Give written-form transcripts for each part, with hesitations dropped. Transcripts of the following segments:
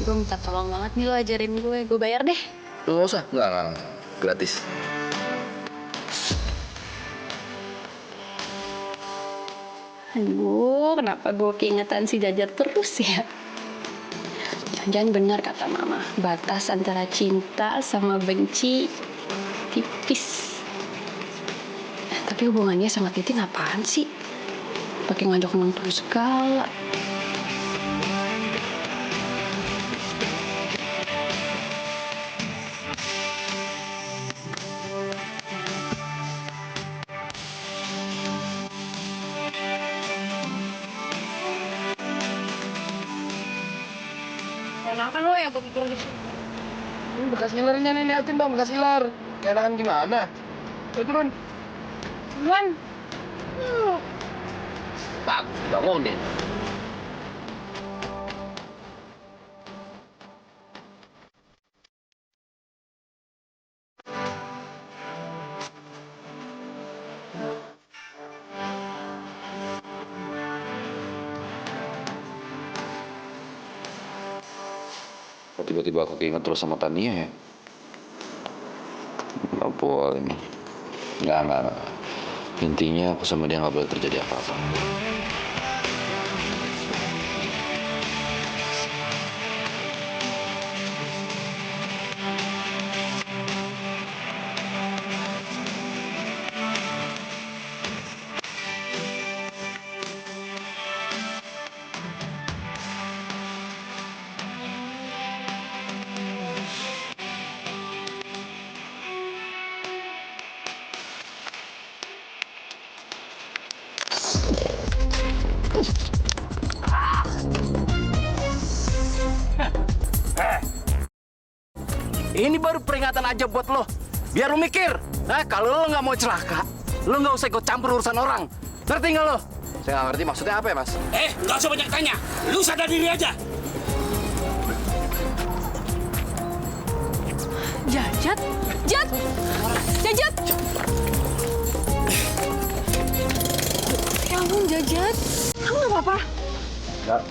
Gue minta tolong banget nih lo ajarin gue bayar deh. Nggak usah, nggak. Gratis. Aduh, kenapa gue keingetan si Jajat terus ya? Jangan-jangan benar kata mama, batas antara cinta sama benci tipis. Tapi hubungannya sama Titin apaan sih? Pakai ngajak nonton segala. Enakan lo yang begitu di sini. Ini bekas ngilernya nih, liatin dong bekas ngiler. Enakan gimana? Ayo turun. Turun. Bagus, bangunin. Kok tiba-tiba aku keinget terus sama Tania ya? Nggak boleh nih. Nggak. Intinya aku sama dia nggak boleh terjadi apa-apa. Ini baru peringatan aja buat lo. Biar lo mikir. Kalau lo nggak mau celaka, lo nggak usah ikut campur urusan orang. Ngerti nggak lo? Saya nggak ngerti maksudnya apa ya, Mas? Nggak usah banyak tanya. Lu sadar diri aja. Jajat? Jajat! Ya ampun, Jajat. Kamu nggak apa-apa? Nggak.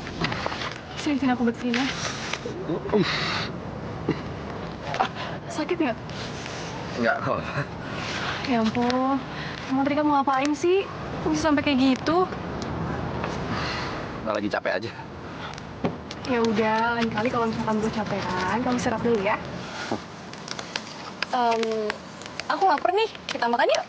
Sini aku bersihin ya. Sakit nggak? Nggak apa-apa. Ya ampun, emang tadi kamu ngapain sih? Bisa sampai kayak gitu? Nggak, lagi capek aja. Ya udah, lain kali kalau misalkan gue capean, kamu istirahat dulu ya. Aku lapar nih, kita makan yuk.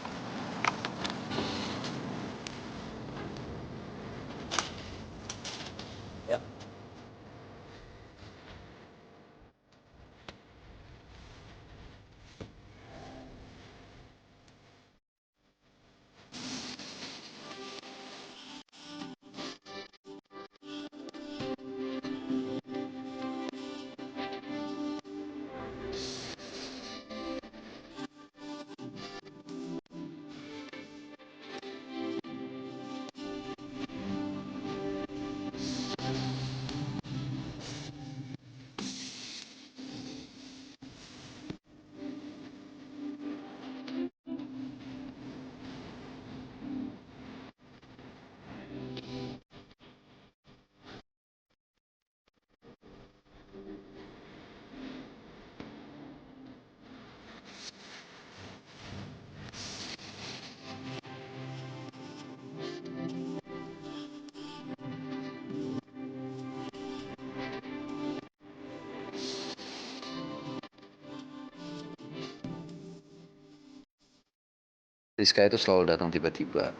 Rizka itu selalu datang tiba-tiba.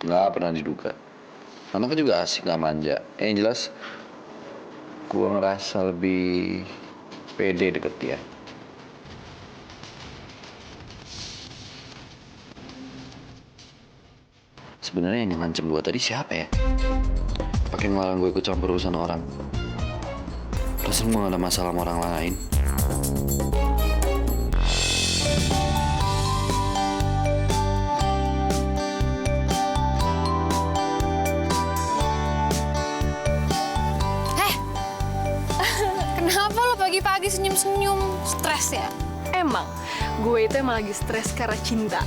Nggak pernah diduga. Anaknya juga asik, nggak manja. Yang jelas, gue ngerasa lebih pede deket dia. Sebenarnya yang ngancem gue tadi siapa ya? Pakai ngelarang gue ikut campur urusan orang. Rasanya mau ada masalah sama orang lain. Kenapa lo pagi-pagi senyum-senyum? Stres ya? Emang, gue itu emang lagi stres karena cinta.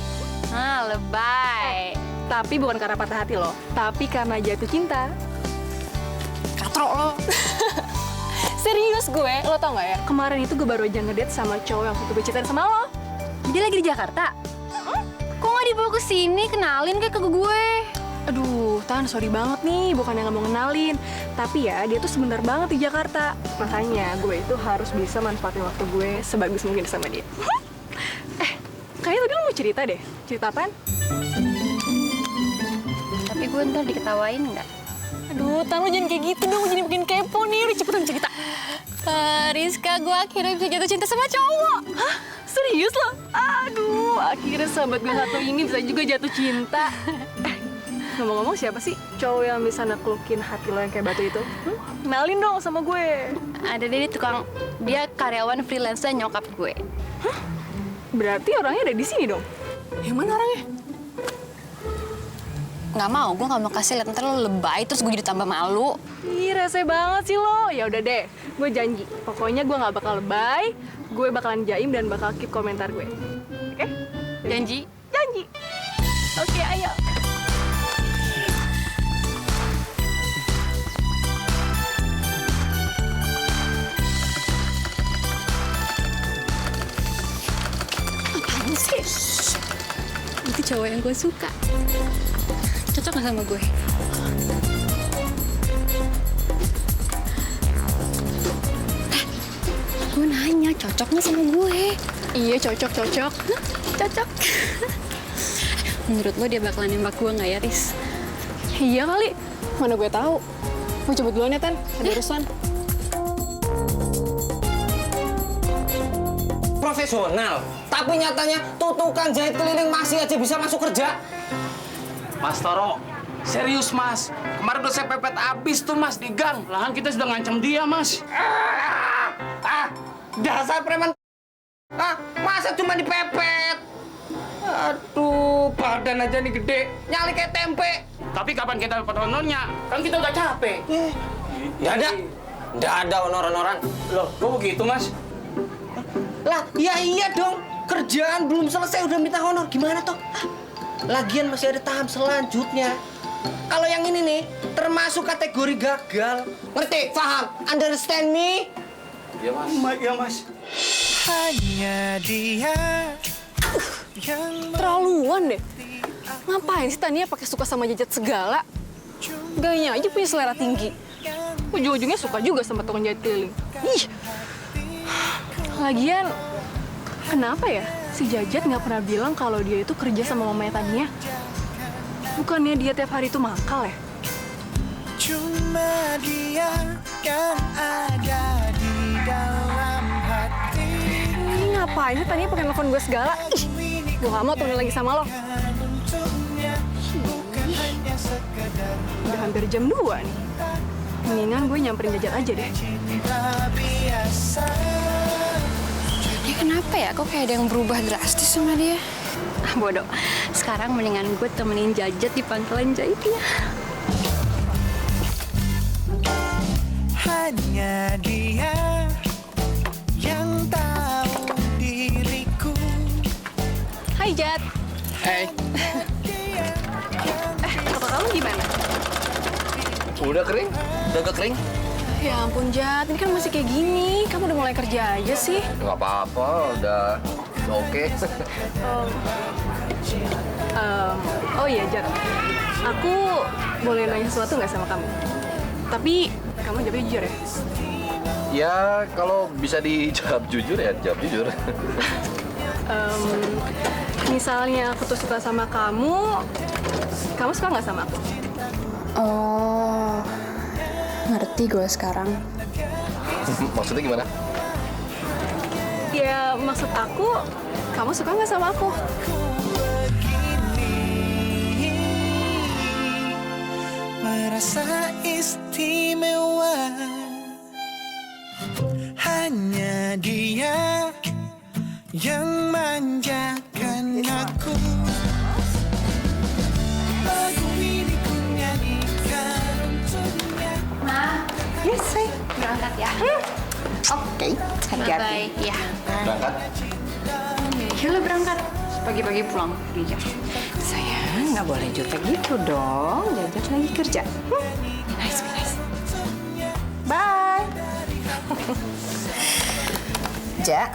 Lebay. Tapi bukan karena patah hati lo, tapi karena jatuh cinta. Katro lo. Serius Terus gue, lo tau gak ya, kemarin itu gue baru aja ngedate sama cowok yang waktu gue ceritain sama lo. Dia lagi di Jakarta. Kok gak dibawa ke sini, kenalin kayak ke gue? Aduh, Tan, sorry banget nih, bukannya nggak mau kenalin. Tapi ya, dia tuh sebentar banget di Jakarta. Makanya gue itu harus bisa manfaatin waktu gue sebagus mungkin sama dia. Kayaknya tadi lo mau cerita deh. Cerita apaan? Tapi gue ntar diketawain nggak? Aduh, Tan, lo jangan kayak gitu dong. Jadi bikin kepo nih. Udah cepetan cerita. Rizka, gue akhirnya bisa jatuh cinta sama cowok. Hah? Serius lo? Aduh, akhirnya sahabat gue satu ini bisa juga jatuh cinta. Ngomong-ngomong, siapa sih cowok yang bisa naklukin hati lo yang kayak batu itu? Kenalin dong sama gue. Ada dia tukang, dia karyawan freelance nyokap gue. Berarti orangnya ada di sini dong? Yang mana orangnya? Nggak mau, gue nggak mau kasih lihat, ntar lo lebay terus gue jadi tambah malu. Ih, rese banget sih lo. Ya udah deh, gue janji. Pokoknya gue nggak bakal lebay, gue bakalan jaim dan bakal keep komentar gue. Oke? Janji? Janji. Oke, ayo. Apaan sih? Itu cowok yang gue suka. Cocok nggak sama gue? Gue nanya, cocok nggak sama gue? Iya, cocok. Cocok. Menurut lo dia bakalan nembak gue nggak ya, Riz? Iya kali. Mana gue tahu. Gue coba duluan ya, Tan. Ada urusan. Profesional, tapi nyatanya tukang jahit keliling masih aja bisa masuk kerja. Mas Toro, serius Mas. Kemarin udah saya pepet abis tuh Mas di gang. Lahan kita sudah ngancam dia Mas. Dasar preman. Masa cuma dipepet? Aduh, badan aja nih gede, nyali kayak tempe. Tapi kapan kita dapat honornya? Kan kita udah capek. Nggak ada honor-honoran. Loh, kok begitu Mas? Lah, ya iya dong. Kerjaan belum selesai udah minta honor. Gimana toh? Lagian masih ada tahap selanjutnya. Kalau yang ini nih, termasuk kategori gagal. Ngerti? Paham? Understand me? Iya Mas. Iya Mas. Hanya dia yang Terlaluan deh. Ngapain sih Tania pakai suka sama Jajat segala? Gayanya aja punya selera tinggi. Ujung-ujungnya suka juga sama tukang jahit keliling. Ih. Lagian, kenapa ya si Jajat nggak pernah bilang kalau dia itu kerja sama mamanya Tania? Bukannya dia tiap hari itu mangkal ya? cuma dia yang ada di dalam hati. Ini ngapain sih Tania pakai nelfon gue segala? Ih, gue nggak mau temenin lagi sama lo. Udah hampir jam 2 nih. Mendingan gue nyamperin Jajat aja deh. Dia kenapa ya? Kok kayak ada yang berubah drastis sama dia? Ah, bodoh. Sekarang mendingan gue temenin Jajat di pangkalan jahitnya. Hanya dia yang tahu diriku. Hai Jat. Hey, Foto kamu gimana? Udah kering? Udah agak kering? Ya ampun Jat, ini kan masih kayak gini. Kamu udah mulai kerja aja sih. Nggak apa-apa, udah oke. Oh iya Jat, aku boleh nanya sesuatu nggak sama kamu? Tapi kamu jawabnya jujur ya? Ya, kalau bisa dijawab jujur ya jawab jujur. Misalnya aku tuh suka sama kamu suka nggak sama aku? Oh, ngerti gue sekarang. Maksudnya gimana? Ya maksud aku, kamu suka nggak sama aku? Merasa istimewa. Hanya dia yang manjakan aku. Lagu ini ku nyanyikan untuknya. Yes, say. Berangkat ya. Oke, Bye-bye. Ya. Berangkat? Ya lo berangkat. Pagi-pagi pulang kerja. Sayang, nggak boleh jutek gitu dong. Jajat lagi kerja. Nice, nice. Bye. Ja,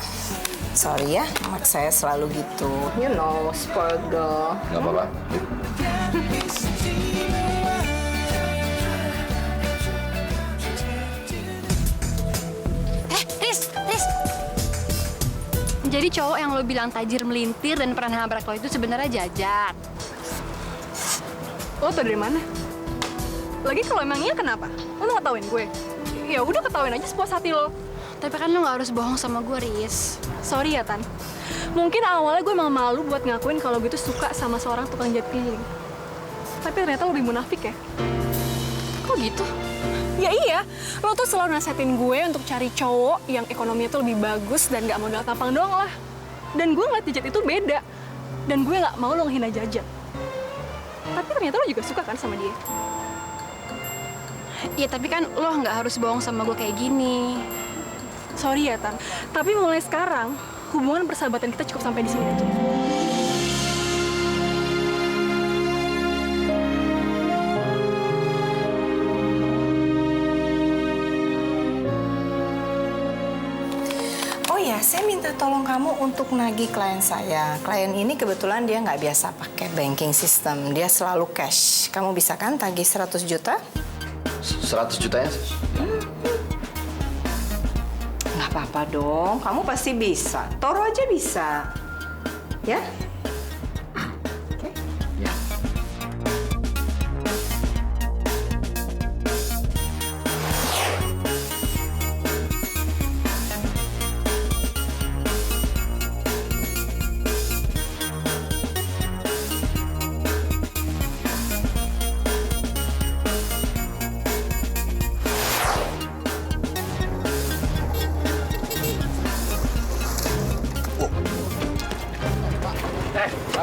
sorry ya, mak saya selalu gitu. You know, spoiled girl. Nggak apa-apa. Riz. Jadi cowok yang lo bilang tajir melintir dan pernah nabrak lo itu sebenarnya Jajat. Lo tau dari mana? Lagi kalau emang iya kenapa? Lo mau ngetawain gue? Ya udah ketawain aja sepuas hati lo. Tapi kan lo nggak harus bohong sama gue, Riz. Sorry ya, Tan. Mungkin awalnya gue emang malu buat ngakuin kalau gue tuh suka sama seorang tukang jahit keliling. Tapi ternyata lo lebih munafik ya. Kok gitu? Ya iya, lo tuh selalu nasihatin gue untuk cari cowok yang ekonominya tuh lebih bagus dan gak modal tampang doang lah. Dan gue ngeliat Jajat itu beda. Dan gue gak mau lo ngehina Jajat. Tapi ternyata lo juga suka kan sama dia. Ya tapi kan lo nggak harus bohong sama gue kayak gini. Sorry ya, Tan. Tapi mulai sekarang, hubungan persahabatan kita cukup sampai di sini aja. Oh ya, saya minta tolong kamu untuk nagih klien saya. Klien ini kebetulan dia nggak biasa pakai banking system. Dia selalu cash. Kamu bisa kan tagih 100 juta? 100 jutanya? Nggak apa-apa dong, kamu pasti bisa. Toro aja bisa. Ya? Oke. Ya.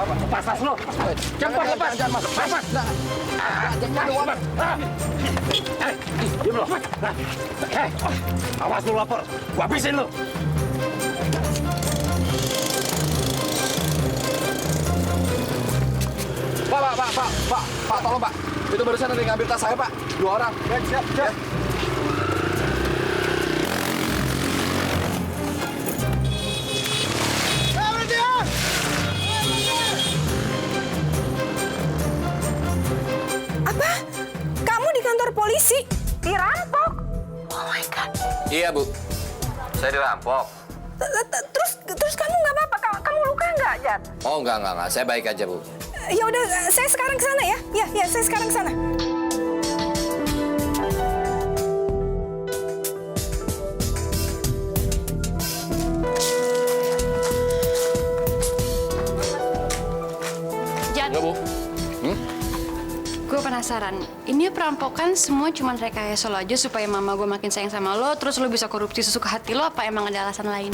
Lepas tas lo. Cepat lepas. Lepas. Cepat. Diam lo. Awas lo lapor. Gua habisin lo. Pak, tolong Pak. Itu barusan ada yang ngambil tas saya Pak. 2 orang. Siap. Apa? Kamu di kantor polisi? Dirampok? Oh my God. Iya Bu. Saya dirampok. Terus kamu nggak apa-apa? Kamu luka nggak, Jat? Oh enggak. Saya baik aja Bu. Ya udah, saya sekarang ke sana ya. Ya, saya sekarang ke sana. Jat, Enggak Bu. gue penasaran. Ini perampokan semua cuma rekayasa lo aja supaya mama gue makin sayang sama lo, terus lo bisa korupsi sesuka hati lo, apa emang ada alasan lain?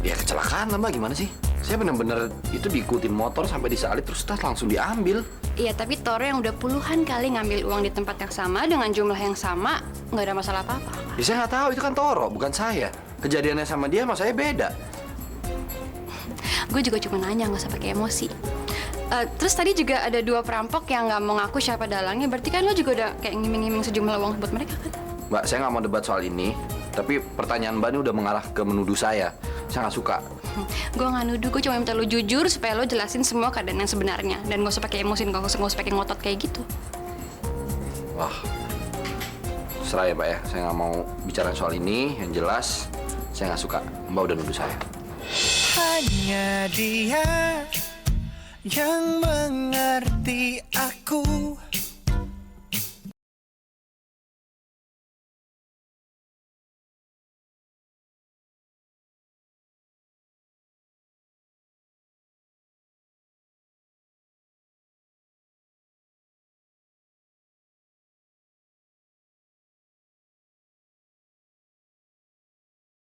Ya kecelakaan lah Mbak, gimana sih? Saya bener-bener itu diikutin motor sampai disalip terus tas langsung diambil. Iya, tapi Toro yang udah puluhan kali ngambil uang di tempat yang sama dengan jumlah yang sama, nggak ada masalah apa-apa. Ya saya nggak tahu, itu kan Toro, bukan saya. Kejadiannya sama dia sama saya beda. Gue juga cuma nanya, nggak usah pakai emosi. Terus tadi juga ada 2 perampok yang nggak mau ngaku siapa dalangnya. Berarti kan lo juga udah kayak ngiming-ngiming sejumlah uang buat mereka kan? Mbak, saya nggak mau debat soal ini. Tapi pertanyaan Mbak ini udah mengarah ke menuduh saya. Saya nggak suka. Gue nggak nuduh, gue cuma minta lo jujur supaya lo jelasin semua keadaan yang sebenarnya. Dan gak usah pakai emosi, gak usah pakai ngotot kayak gitu. Wah, serah ya Pak ya. Saya nggak mau bicara soal ini. Yang jelas, saya nggak suka. Mbak udah nuduh saya. Hanya dia yang mengerti